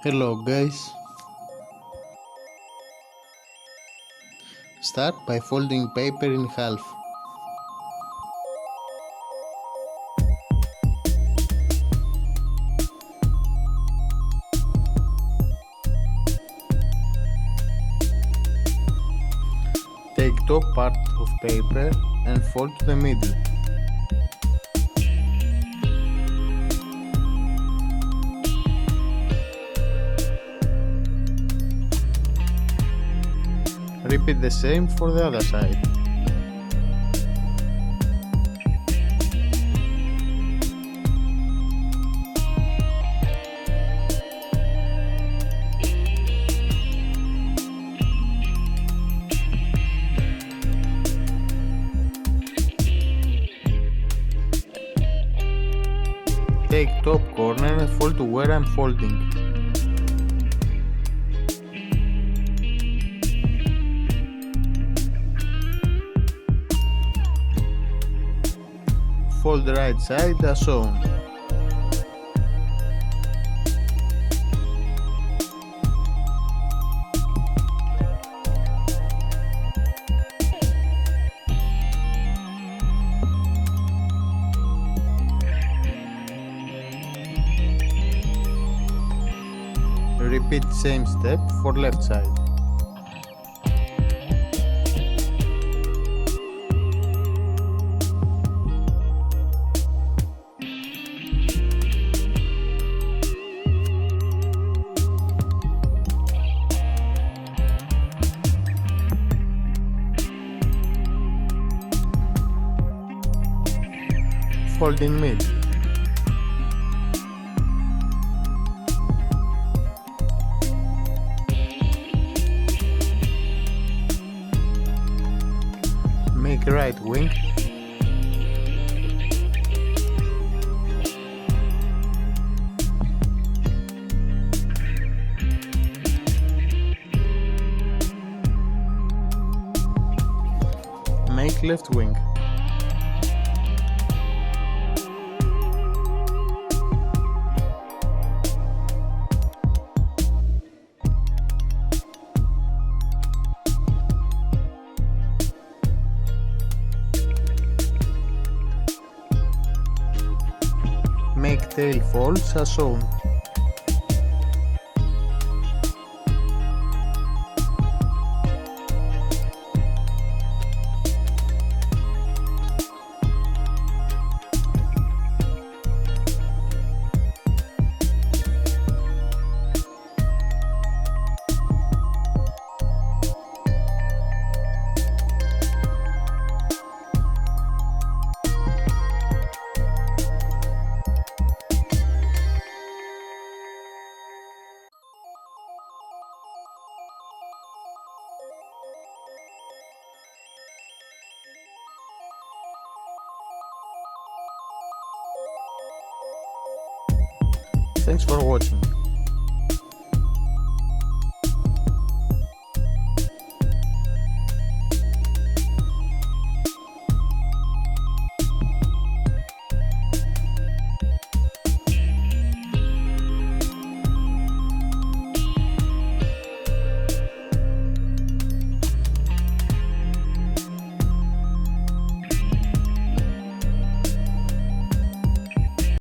Hello guys. Start by folding paper in half. Take top part of paper and fold to the middle. Repeat the same for the other side. Take top corner and fold to where I'm folding. Fold the right side as shown. Repeat same step for left side. Fold in mid. Make right wing. Make left wing. Make tail folds as shown. Thanks for watching.